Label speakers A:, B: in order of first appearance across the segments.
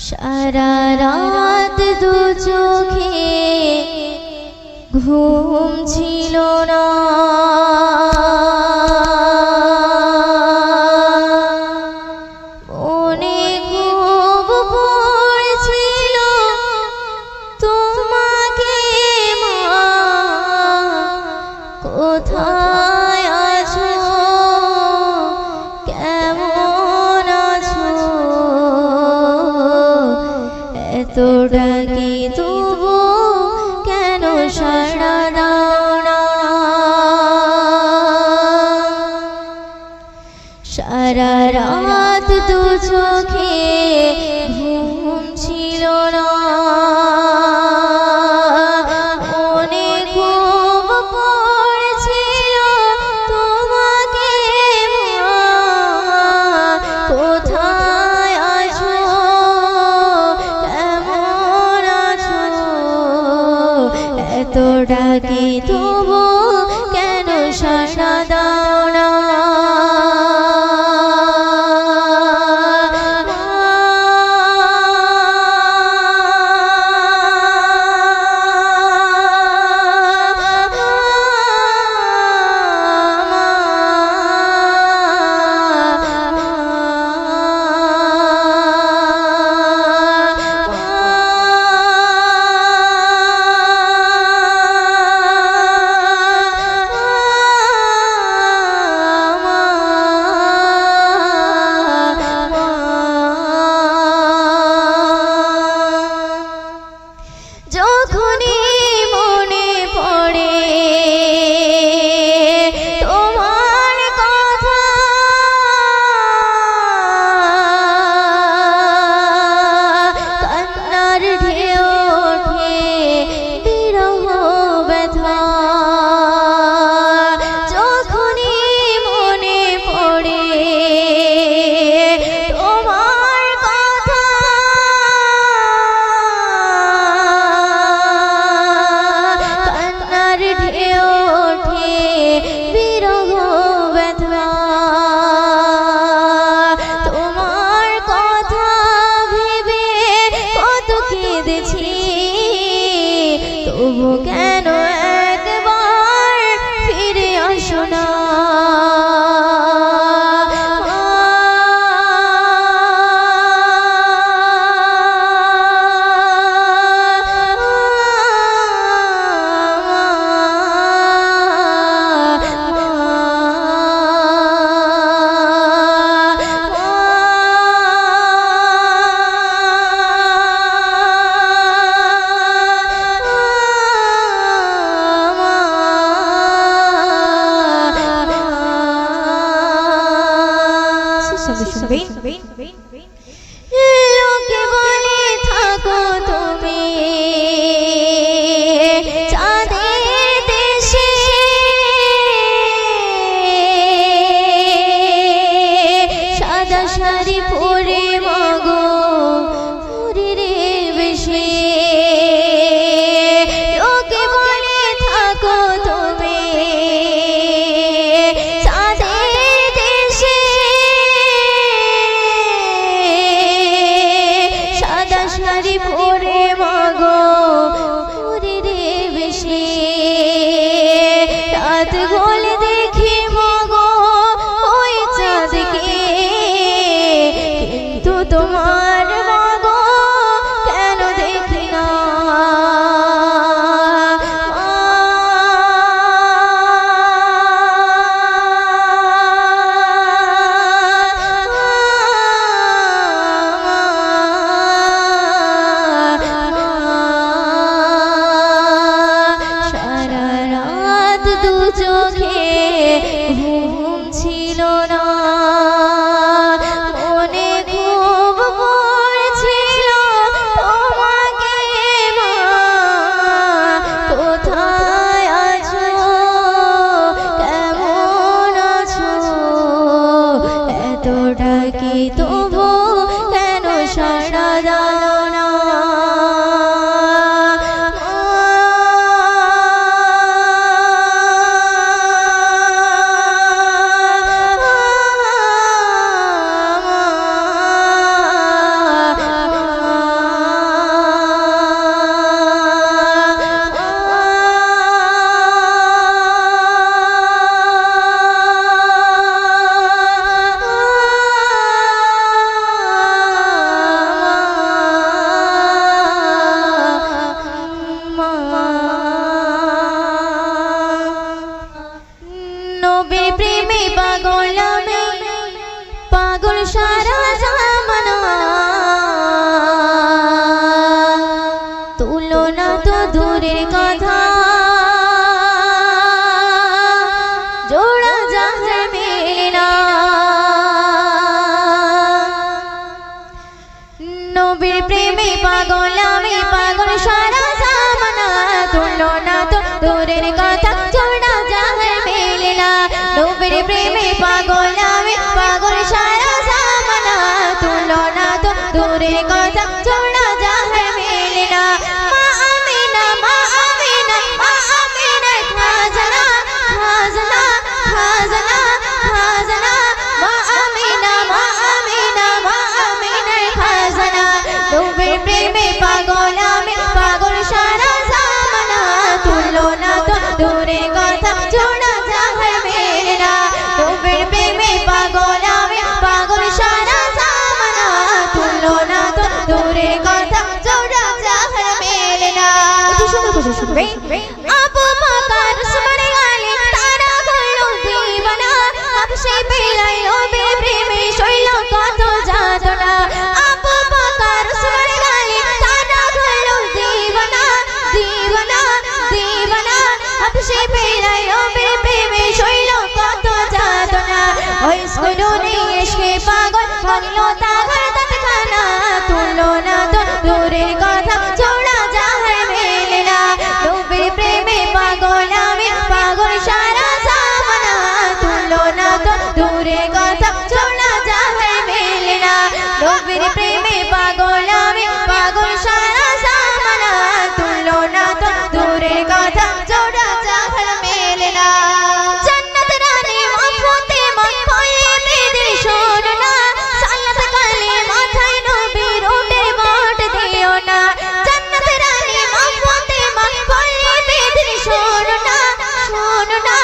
A: সারা রাত দু চোখে ঘুম ছিল না, মনে খুব পড়ছিল তোমাকে মা, কোথায় আছো, কেমন আছো, এত ডাকি তবু কেন সাড়া দাও না। সারা রাত দু চোখে ঘুম ছিল না, মনে খুব পড়ছিল তোমাকে মা, কোথায় আছো, কেমন আছো, এত ডাকি তবু কেন সাড়া দাও না। তবু কেন একবার ফিরে আসো না। লোকে বলে থাকো তুমি চাঁদের দেশে, সাদা শাড়ি পরে মাগো রে বেশে। লোকে বলে থাকো তুমি শাড়ি পরে মাগো রে বেশে। রাত গলে দেখি মাগো ওই চাঁদকে, কিন্তু তোমার মাগো কেন দেখি না। দূরের কথা জোড়া জাহান মেলে না নবীর প্রেমে পাগল আমি পাগল সারা জামানা তুলনা তো দূরের কথা জোড়া জাহান মেলে না নবীর প্রেমে পাগল আমি পাগল সারা জামানা তুলনা তো দূরের কথা জোড়া জাহান মেলে না মা আমিনা মা আমিনা মা আমিনা খাজানা খাজানা খাজানা খাজানা মা আমিনা মা আমিনা মা আমিনা খাজানা নবীর প্রেমে পাগল আমি পাগল সারা জামানা তুলনা তো দূরের কথা জোড়া জাহান মেলে না নবীর প্রেমে পাগল আমি পাগল সারা জামানা তুলনা তো দূরের কথা জোড়া জাহান মেলে না শুনবে আবু বকর সুবহান আলী তারা হলো দিওয়ানা আবশে বেলায় নবী প্রেমে শৈল কত যাতনা আবু বকর সুবহান আলী তারা হলো দিওয়ানা দিওয়ানা দিওয়ানা আবশে বেলায় নবী প্রেমে শৈল কত যাতনা ওই স্কুলনে ইশকে পাগল হলো তাগর তৎখানা তুলনা তো দূরের কথা জোড়া জাহান মেলে না নবীর প্রেমে পাগল আমি পাগল সারা জামানা তুলনা তো দূরের কথা জোড়া জাহান মেলে না নবীর প্রেমে পাগল আমি পাগল সারা জামানা তুলনা তো দূরের কথা জোড়া জাহান মেলে না জান্নাত রানী মফতে মন হয়ে বেদে শোনো না সালাত কালে মাথায় নবীর উঠে বাট দিও না জান্নাত রানী মফতে মন হয়ে বেদে শোনো না শোনো না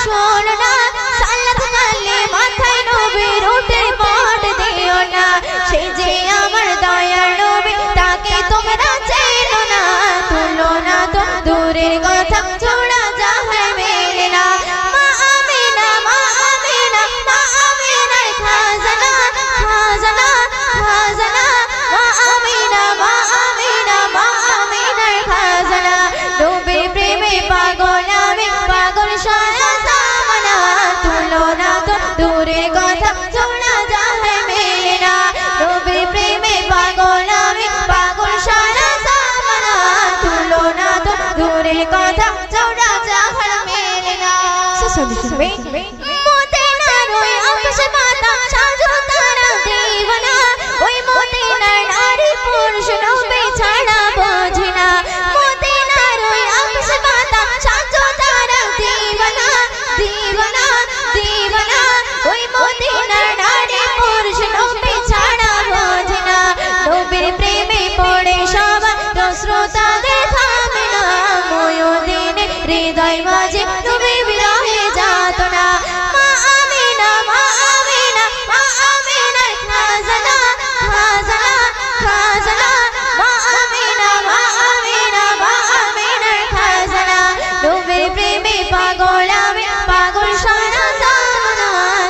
A: শোনো না সালাত কালে মাথায় নবীর উঠে বাট দিও না সে যে আমার দয়ার নবী তাকে তোমরা চেনো না তুলনা তো দূরের কথা জোড়া জাহান মেলে না মা আমিনা মা আমিনা মা আমিনা খাজানা খাজানা খাজানা মা আমিনা মা আমিনা মা আমিনা খাজানা নবীর প্রেমে পাগল আমি পাগল সারা জামানা তুলনা তো দূরের কথা জোড়া জাহান মেলে না নবীর প্রেমে পাগল আমি পাগল সারা জামানা তুলনা তো দূরের কথা জোড়া জাহান মেলে না শুনবে মদিনার ওই আকাশে পাতা সাজো তারা দিওয়ানা ওই মদিনার নারী পুরুষ নবী ছাড়া বোঝে না মদিনার ওই আকাশে পাতা সাজো তারা দিওয়ানা দিওয়ানা দিওয়ানা ওই মদিনার নারী পুরুষ নবী ছাড়া বোঝে না নবীর প্রেমে পড়ে সবার শ্রোতাদের থামে না ময়ূদিনে হৃদয় মাঝে নবী বিরহে যাতনা মা আমিনা মা আমিনা মা আমিনা খাজানা খাজানা খাজানা মা আমিনা মা আমিনা মা আমিনা খাজানা নবীর প্রেমে পাগল আমি পাগল সারা জামানা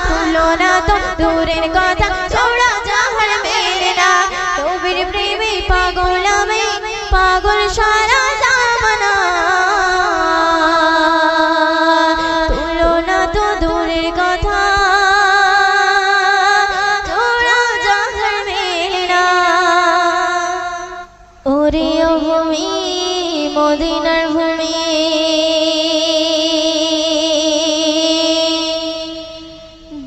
A: তুলনা তো দূরের কথা জোড়া জাহান মেলে না নবীর প্রেমে পাগল আমি পাগল সারা জামানা তুলনা তো দূরের কথা জোড়া জাহান মেলে না ওরে ও ভূমি মদিনার ভূমি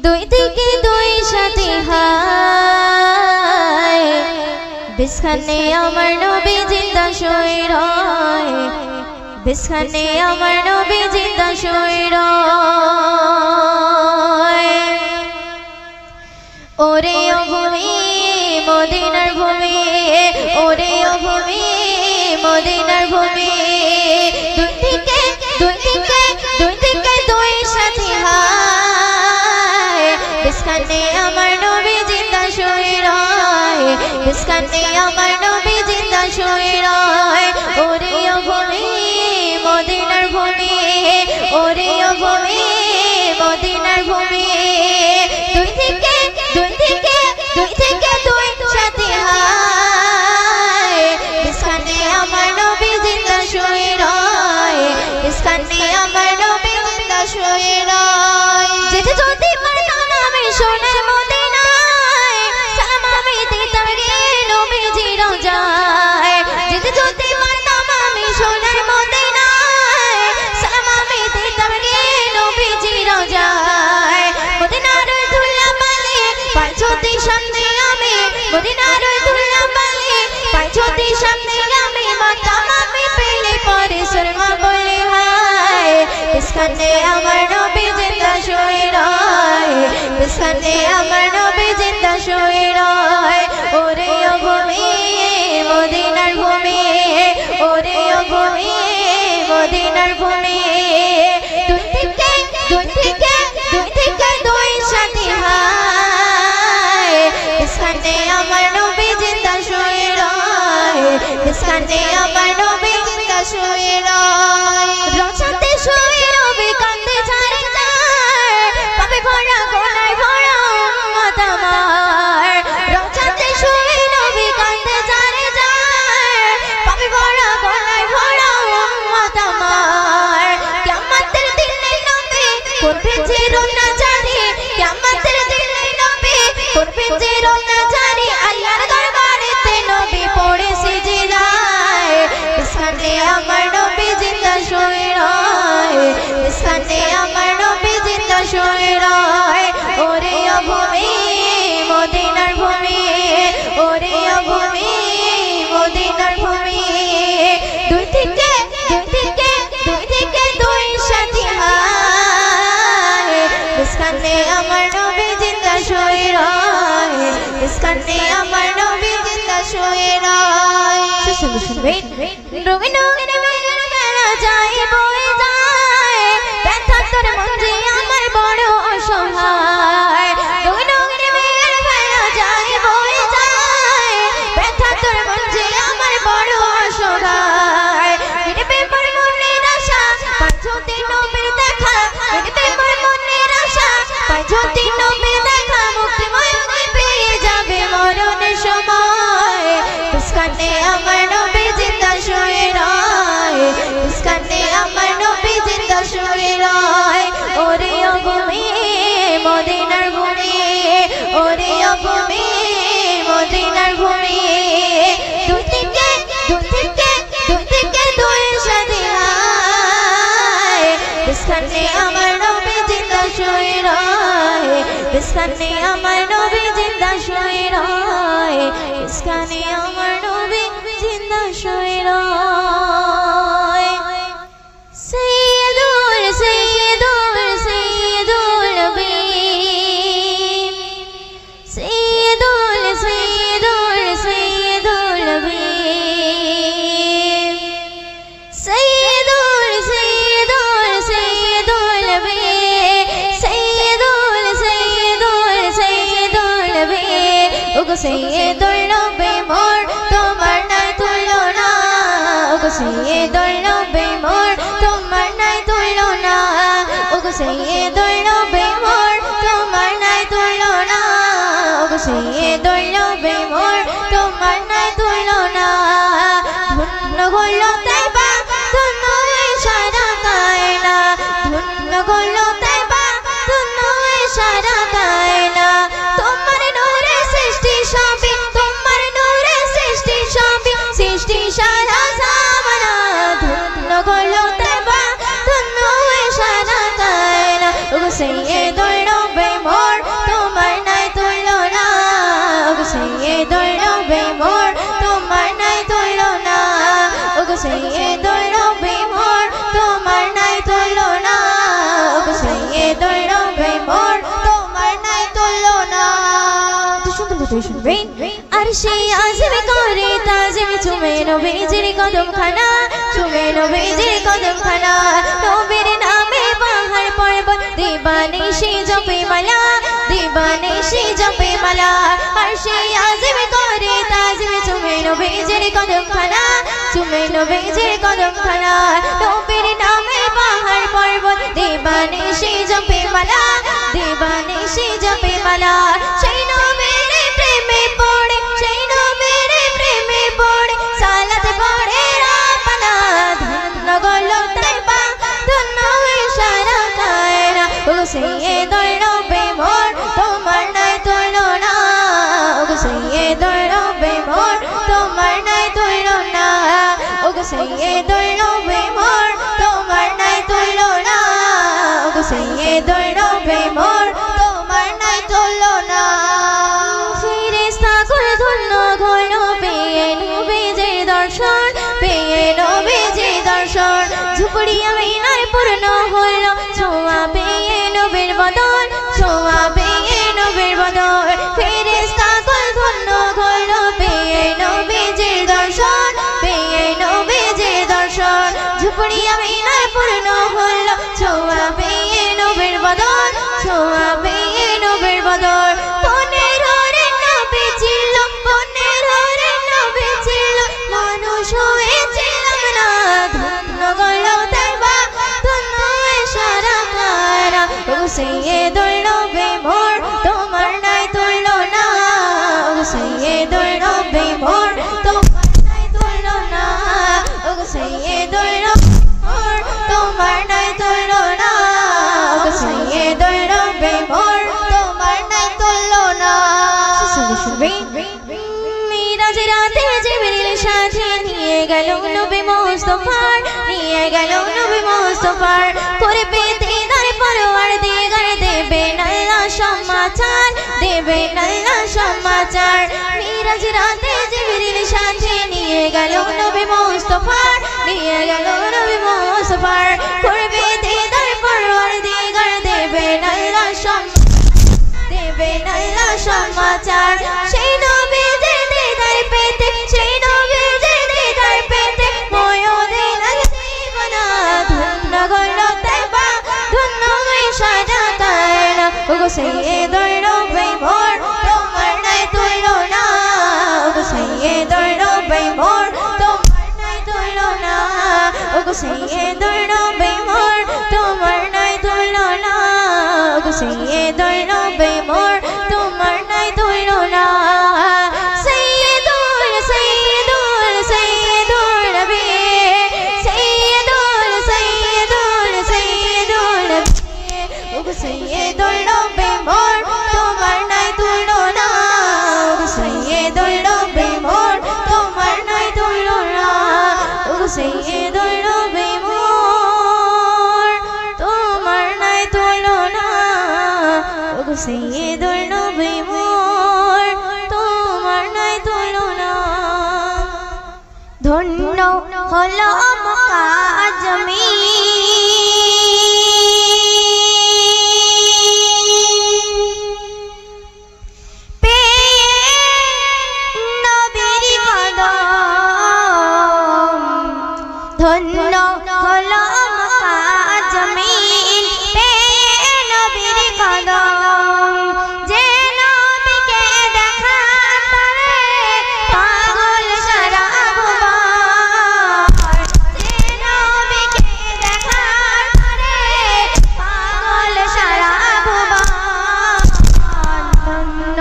A: দুই দিকে দুই সাথে হায় বিছখানে আমার নবী জিন্দা শুয়ে রয় বিছখানে আমার নবী জিন্দা শুয়ে রয় ওরে ও ভূমি মদিনার ভূমি ওরে ও ভূমি মদিনার ভূমি দুই দিকে দুই দিকে দুই দিকে দুই সাথী হায় বিছখানে আমার নবী জিন্দা শুয়ে রয় বিছখানে আমার নবী জিন্দা শুয়ে রয় ওরে ও ভূমি মদিনার ভূমি ওরে ও ভূমি মদিনার ভূমি দুই দিকে দুই দিকে দুই দিকে দুই সাথী হায় বিছখানে আমার নবী জিন্দা শুয়ে রয় মুস্কানে আমার নবী জিন্দা শুয়ে রয় রোজাতে শুয়ে রবি কান্দে ছাড়ে যায় পাপে ভরা গোনায় ভরা উম্মত আমার রোজাতে শুয়ে রবি কান্দে ছাড়ে যায় পাপে ভরা গোনায় ভরা উম্মত আমার কিয়ামতের দিনে নবী করবে যে রোনা জারি কিয়ামতের দিনে নবী করবে যে রোনা জারি আল্লাহর দরবারেতে নবী পড়ে সিজদায় মুস্কানে আমার নবী জিন্দা শুয়ে রয় মুস্কানে আমার নবী জিন্দা শুয়ে রয় ওরে ও ভূমি মদিনার ভূমি ওরে ও ভূমি মদিনার ভূমি দুই দিকে দুই সাথী হায় মুস্কানে আমার নবী জিন্দা শুয়ে রয় মুস্কানে আমার নবী জিন্দা শুয়ে রয় শুনবেন রঙিন মেলা যায় বয়ে যায় ব্যথা তোর মন যে আমার বড় অসহায় রঙিন মেলা যায় বয়ে যায় ব্যথা তোর মন যে আমার বড় অসহায় মিটবে মোর মনের আশা পাঁচ দিন নবীর দেখা মিটবে মোর মনের আশা পাঁচ দিন নবীর দেখা মুক্তিময় পেয়ে যাবে মরণের সময় মুস্কানে আমার নবী জিন্দা শুয়ে রয় মুস্কানে আমার নবী জিন্দা শুয়ে রয় ওরে ও ভূমি মদিনার ভূমি ওরে ও ভূমি মদিনার ভূমি দুই দিকে দুই সাথী হায় মুস্কানে আমার নবী জিন্দা শুয়ে রয় মুস্কানে আমার নবী জিন্দা শুয়ে রয় মুস্কানে আমার নবী জিন্দা শুয়ে রয় সাইয়্যিদুল নবী সাইয়্যিদুল নবী সাইয়্যিদুল নবী সাইয়্যিদুল নবী ওগো সাইয়্যিদুল নবী মোর তোমার নাই তুলনা ওগো সাইয়্যিদুল নবী মোর তোমার নাই তুলনা ওগো সাইয়্যিদুল নবী মোর তোমার নাই তুলনা ওগো সাইয়্যিদুল নবী মোর তোমার নাই তুলনা ধন্য হলো তাইবা ধন্য সারা কায়না ধন্য হলো তাইবা ধন্য সারা কায়না তোমার নূরে সৃষ্টি সবই তোমার নূরে সৃষ্টি সবই সৃষ্টি সারা জামানা ধন্য হলো তাইবা ধন্য সারা কায়না ওগো সাইয়্যিদুল নবী মোর তোমার নাই তুলনা ওগো সাইয়্যিদুল নবী মোর তোমার নাই তুলনা ওগো সাইয়্যিদুল নবী মোর তোমার নাই তুলনা ওগো সাইয়্যিদুল নবী মোর তোমার নাই তুলনা শুনবেন আর সেই আজমে করে তাজমে চুমে নবীজির কদম খানা চুমে নবীজির কদম খানা নবীর নামে পাহাড় পর্বত দিবানিশি জপে মালা দিবানিশি জপে মালা আর সেই আজমে করে তাজমে চুমে নবীজির কদম খানা চুমে নবীজির কদম খানা নবীর নামে পাহাড় পর্বত দিবানিশি জপে মালা দিবানিশি জপে মালা সেই নবীর প্রেমে পড়ে সেই নবীর প্রেমে পড়ে সালাত পড়ে রাপানা ধন্য গলো তাইবা ধন্য সারা কায়না ওগো সাইয়্যিদুল নবী মোর তোমার নাই তুলনা ওগো সাইয়্যিদুল নবী মোর তোমার নাই তুলনা ওগো সাইয়্যিদুল নবী মোর তোমার নাই তুলনা ওগো সাইয়্যিদুল নবী মোর তোমার নাই তুলনা ফেরেশতা কুল ধন্য হলো পেয়ে নবীজির দর্শন পেয়ে নবীজির দর্শন ঝুপড়ি আমিনায় পূর্ণ হলো ছোঁয়া পেয়ে নবীর বদন ছোঁয়া পেয়ে নবীর বদন ফেরেশতা কুল ধন্য হলো পেয়ে নবীজির দর্শন পেয়ে নবীজির দর্শন ঝুপড়ি আমিনায় পূর্ণ হলো ছোঁয়া পেয়ে নবীর বদন ছোঁয়া পেয়ে নবীর বদন পনের হরে নবী ছিল পনের হরে নবী ছিল মানুষ সাথে নিয়ে গেল নবী মুস্তাফার, নিয়ে গেল নবী মুস্তাফার। করবে দিদার পরওয়ারদিগার, দেবেন আল্লাহ সমাচার, দেবেন আল্লাহ সমাচার। মিরাজ রাতে জিবরিল সাথে নিয়ে গেল নবী মুস্তাফার, নিয়ে গেল নবী মুস্তাফার। করবে দিদার পরওয়ারদিগার, দেবেন আল্লাহ দেবেন আল্লাহ সমাচার। সেই নবী যে দিদার পেতে, সেই নবী যে দিদার পেতে ময়ূরের জীবনা ধন্য গল তাইবা, ধন্য হয়ে সাজা তারা। ওগো সাইয়্যিদুর নবী মোর, তোমার নাই তুলনা। ওগো সাইয়্যিদুর নবী মোর, তোমার নাই তুলনা। ওগো সাইয়্যিদুর নবী মোর, তোমার নাই তুলনা। ওগো সাইয়্যিদুর নবী মোর, তোমার নাই তুলনা। সাইয়্যিদুল সাইয়্যিদুল সাইয়্যিদুল নবী, সাইয়্যিদুল সাইয়্যিদুল সাইয়্যিদুল নবী। ওগো সাইয়্যিদুল নবী মোর, তোমার নাই তুলনা। ওগো সাইয়্যিদুল নবী মোর, তোমার নাই তুলনা। ওগো সাইয়্যিদুল নবী মোর, তোমার নাই তুলনা। ওগো সাইয়্যিদুল নবী মোর, তোমার নাই তুলনা। ধন্য হলো মক্কা জমিন, পেয়ে নবীর কদম। ধন্য হলো মক্কা জমিন, পেয়ে নবীর কদম। যে নবীকে দেখা তারে পাগল সারা ভুবন, যে নবীকে দেখা তারে পাগল সারা ভুবন। ধন্য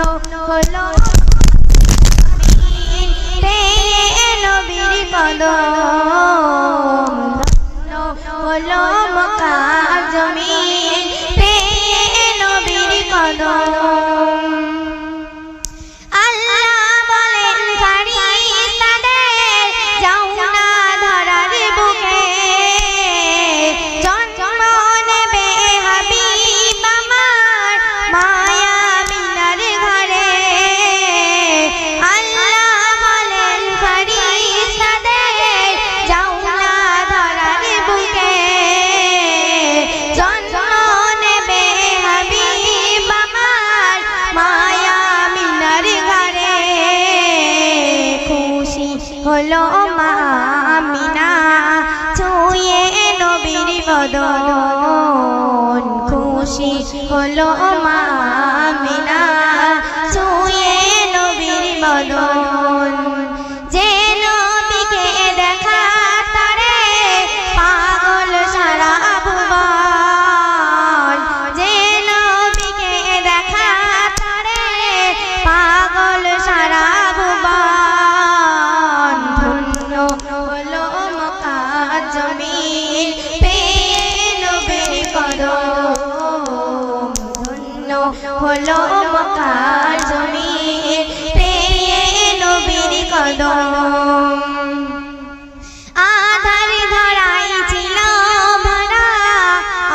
A: হলো জমিন, পেয়ে নবীর কদম। ধন্য হলো মক্কা জমিন, পেয়ে নবীর কদম। আল্লাহ বলেন ফারিস্তাদের, যাও না ধরার বুকে, জন্ম নেবে হাবিব আমার মায়া মিনার ঘরে। আল্লাহ বলেন ফারিস্তাদের, যাও না ধরার বুকে, জন্ম নেবে হাবিব আমার মায়া মিনার ঘরে। খুশি হলো মা আমিনা, ছুঁয়ে নবীর বদন। খুশি হলো মা আমিনা, ছুঁয়ে নবীর বদন। যে নবীকে দেখা তারে পাগল সারা ভুবন, যে নবীকে দেখা তারে পাগল সারা ভুবন। ধন্য হলো মক্কা জমিন, পেয়ে নবীর কদম। ধন্য হলো মক্কা জমিন, পেয়ে নবীর কদম। আধার ধরাই ছিল ভরা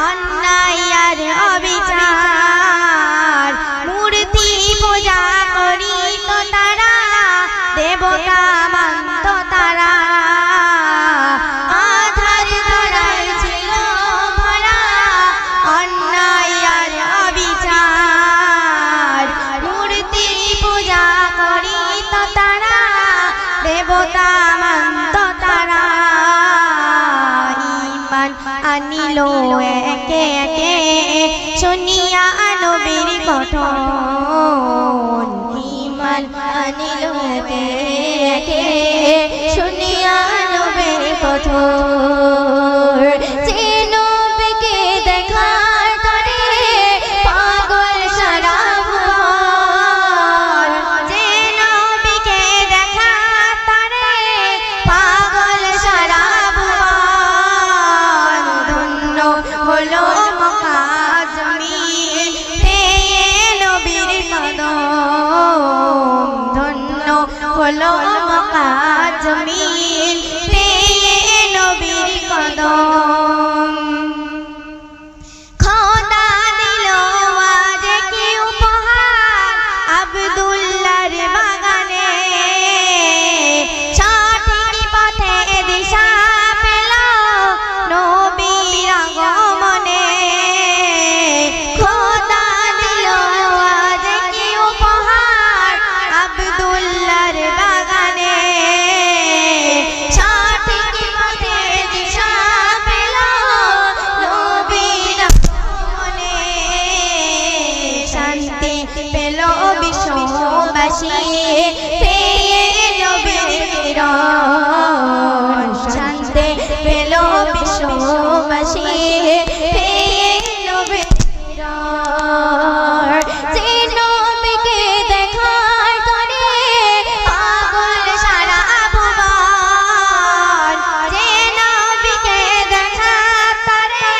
A: অন্যায় আর অবিচার, মূর্তি পূজা করিত তারা, দেবতা মানত তারা। আধার ধরাই ছিল ভরা অন্যায় আর অবিচার, মূর্তি পূজা করিত তারা, দেবতা মানত তারা। ঈমান আনিল একে একে, শুনিয়া নবীর কথন। ঈমান আনিল একে একে, শুনিয়া নবীর কথন। যে নবীকে দেখার তরে পাগল সারা ভুবন, যে নবীকে দেখা তারে পাগল সারা ভুবন। ধন্য হলো মক্কা জমিন, পেয়ে নবীর কদম। ধন্য জমিন পেয়ে নবীর কদম খোদা দিল আজ কি উপহার আব্দুল্লাহর বাগানে সঠিক পথে দিশা পেল নবীর আগমনে খোদা দিল আজ কি উপহার আব্দুল্লাহর বাগানে সঠিক পথে দিশা পেল নবীর আগমনে শান্তি পেল বিশ্ববাসী পেয়ে নবীর কিরণ শান্তি পেল বিশ্ববাসী পেয়ে নবীর কিরণ যে নবীকে দেখার তরে পাগল সারা ভুবন যে নবীকে দেখার তরে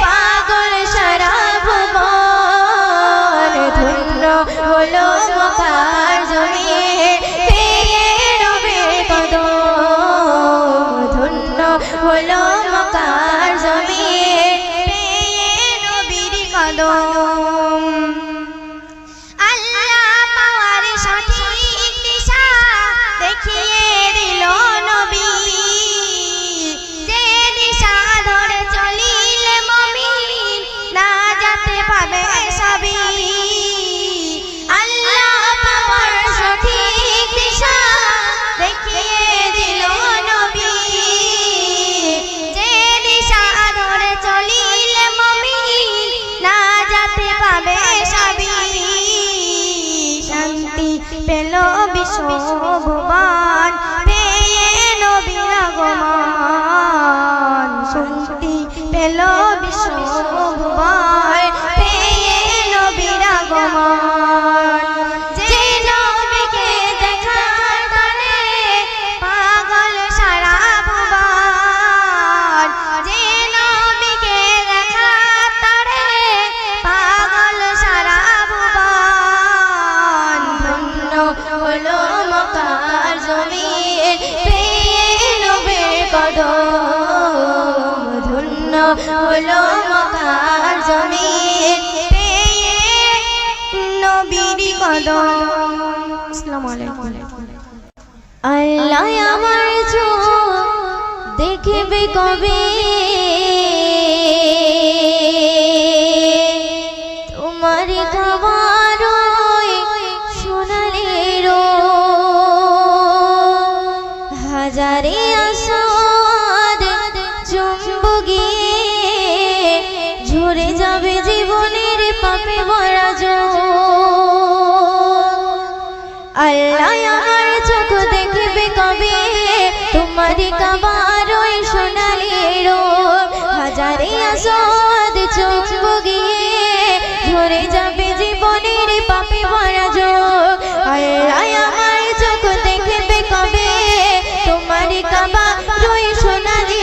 A: পাগল সারা ভুবন ধন্য হলো মক্কার জমিন পেয়ে নবীর কদম ধন্য হলো মক্কার জমিন পেয়ে নবীর কদম আল্লাহ পাওয়ার সঠিক দিশা দেখিয়ে দিল নবী যে দিশা ধরে চলিলে মুমিন নাজাতে পাবে সবই আল্লাহ পাওয়ার সঠিক দিশা দেখিয়ে দিল নবী যে দিশা ধরে চলিলে মুমিন নাজাতে পাবে সবই শান্তি পেল বিশ্বভুবন পেয়ে নবীর আগমন শান্তি পেল বিশ্বভুবন পেয়ে নবীর আগমন যে নবীকে দেখার তরে পাগল সারা ভুবন যে নবীকে দেখার তরে পাগল সারা ভুবন ধন্য হলো মক্কার জমিন পেয়ে নবীর কদম ধন্য হলো মক্কার জমিন পেয়ে নবীর কদম আসসালামু আলাইকুম আল্লাহ আমার চোখ দেখবে কবে তোমার খাবার সোনালি হাজারে আসাদ চুম্বু গিয়ে ঝরে যাবে জীবনের পাপে ভরা আল্লাহ আমার চোখ দেখবে কবে তোমার কাবার ওই সোনালি হাজারে আসাদ চুম্বু গিয়ে ঝরে যাবে জীবনের পাপে ভরা আল্লাহ আমার চোখ দেখবে কবে তোমার কাবার ওই সোনালি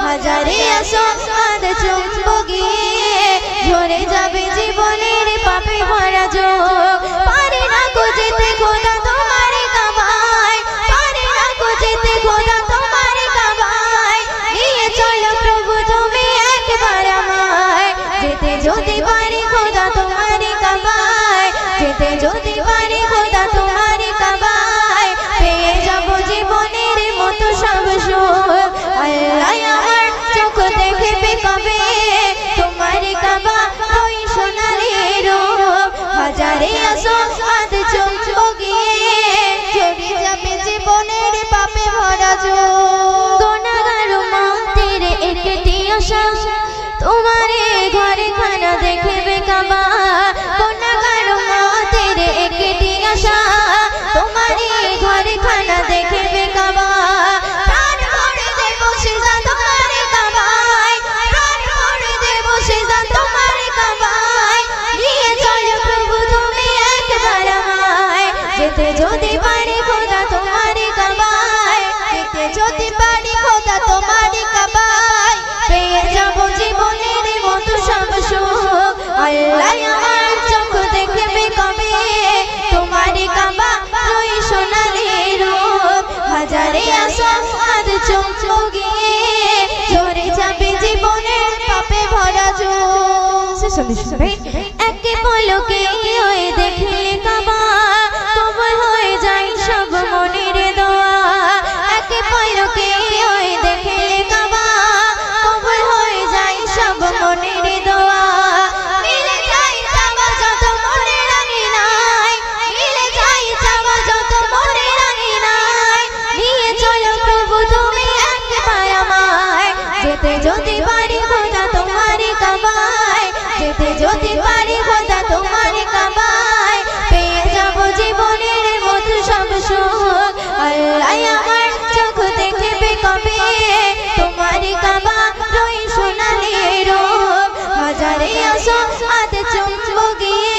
A: হাজারে আসাদ চুম্বু গিয়ে ঝরে যাবে জীবনের পাপে ভরা পারে না কো যেতে খোদা তোমার কাবায় পারে না কো যেতে খোদা তোমার কাবায় নিয়ে চলো প্রভু তুমি একবার আমায় যেতে যদি পারি খোদা তোমার কাবায় যেতে যদি পারি খোদা তোমার কাবায় পেয়ে যাব জীবনের মতো সব সুখ আল্লাহ আমার চোখ দেখবে কবে তোমার কাবা ওই সোনালি হাজারে আসাদ চুম্বু গিয়ে ঝরে যাবে জীবনের পাপে ভরা গুনাহগার উম্মতের একটি আশা তোমার ঘরে খানা দেখবে কাবা গুনাহগার উম্মতের একটি আশা তোমার ঘরে খানা দেখবে কাবা প্রাণ ভরে দেব সিজদা তোমার কাবায় প্রাণ ভরে দেব সিজদা তোমার কাবায় নিয়ে চলো প্রভু তুমি একবার আমায় যেতে যদি পারি খোদা তোমার কাবায় যেতে যদি আসো আজ চুমুগিয়ে ঝরে যাবে জীবনের পাপে ভরা চোখ একে পলকে ওই দেখলে কাবা কবুল হয়ে যায় সব মনের দোয়া একে পলকে ওই দেখলে কাবা কবুল হয়ে যায় সব মনের দোয়া মিলে যায় চাওয়া যত মনে রাঙি নাই মিলে যায় চাওয়া যত মনে রাঙি নাই নিয়ে চলো প্রভু তুমি একবার আমায় যেতে যদি পারি খোদা তোমারই কাবায় যেতে যদি পারি খোদা তোমারই কাবায় পেয়ে যাব জীবনের মতো সব সুখ আল্লাহ আমার চোখ দেখবে কবে তোমারই কাবা রই সোনালি রূপ হাজারে আসো আজ চুমুগিয়ে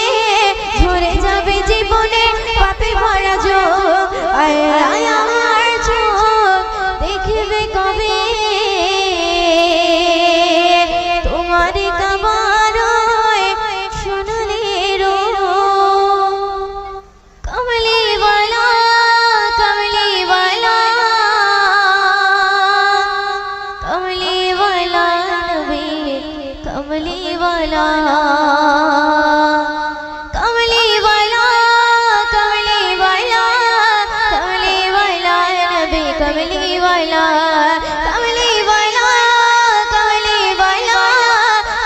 A: ঝরে যাবে জীবনের পাপে ভরা চোখ আল্লাহ আমার চোখ দেখবে কবে তোমারই কাবা রই সোনালি রূপ কমলি ওয়ালা কমলি ওয়ালা কমলি ওয়ালা নবী কমলি ওয়ালা কমলি ওয়ালা কমলি ওয়ালা কমলি ওয়ালা নবী কমলি ওয়ালা কমলি ওয়ালা কমলি ওয়ালা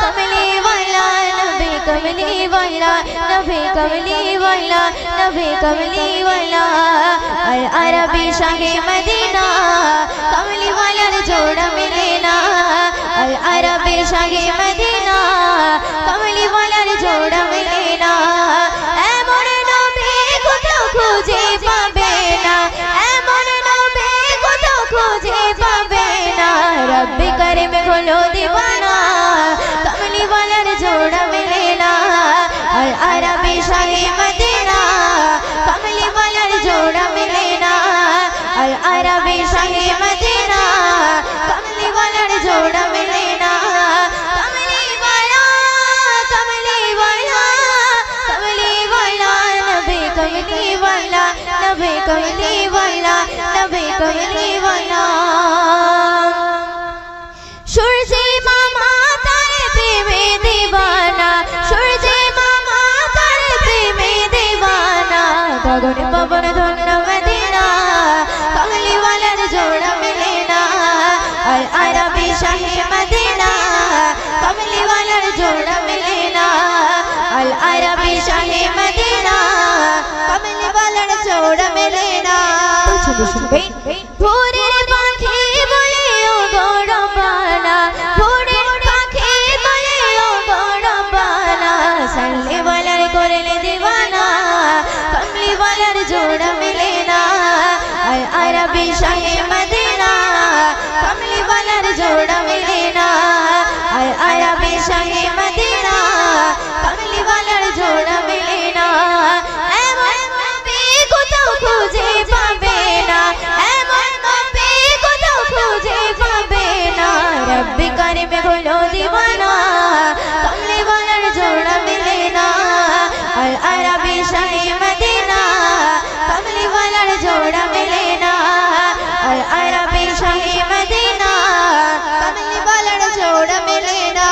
A: কমলি ওয়ালা নবী কমলি ওয়ালা নবী কমলি ওয়ালা নবী কমলি ওয়ালা আর আরবি শাহে মদিনা কমলি ওয়ালার জোড়া মিলে না আর আরবি শাহে মদিনা কমলি ওয়ালার জোড়া মিলে না এমন নবী কোথাও খুঁজে পাবে না এমন নবী কোথাও খুঁজে পাবে না রব্বি করিম হলো দিওয়ানা কমলি ওয়ালার জোড়া মিলে না আর আরবি শাহে মদিনা কমলি ওয়ালার জোড়া মিলে না আর আরবি শাহে মদিনা কমলি ওয়ালার জোড়া মিলে না কমলি ওয়ালা কমলি ওয়ালা কমলি ওয়ালা নবী কমলি ওয়ালা নবী কমলি ওয়ালা নবী কমলি ওয়ালা সূর্যে মামা তার প্রেমে দিওয়ানা সূর্যে মামা তার প্রেমে দিওয়ানা গগন পবন ধন্য মদিনা কমলি ওয়ালার জোড়া মিলে না আর আরবি শাহে মদিনা কমলি ওয়ালার জোড়া মিলে না আর আরবি শাহে মদিনা কমলি ওয়ালার জোড়া মিলে না ভোরের পাখি বলে ও গৌরবানা ভোরের পাখি বলে ও গৌরবানা সাল্লি ওয়ালার করলে দিওয়ানা কমলি ওয়ালার জোড়া মিলে না আর আরবি শাহে মদিনা কমলি ওয়ালার জোড়া মিলে না আর আরবি শাহে মদিনা কমলি ওয়ালার জোড়া মিলে না এমন নবী কোথাও খুঁজে পাবে না এমন নবী কোথাও খুঁজে পাবে না রব্বি করিম হলো দিওয়ানা কমলি ওয়ালার জোড়া মিলে না আর আরবি শাহে মদিনা কমলি ওয়ালার জোড়া মিলে না আর আরবি শাহে মদিনা কমলি ওয়ালার জোড়া মিলে না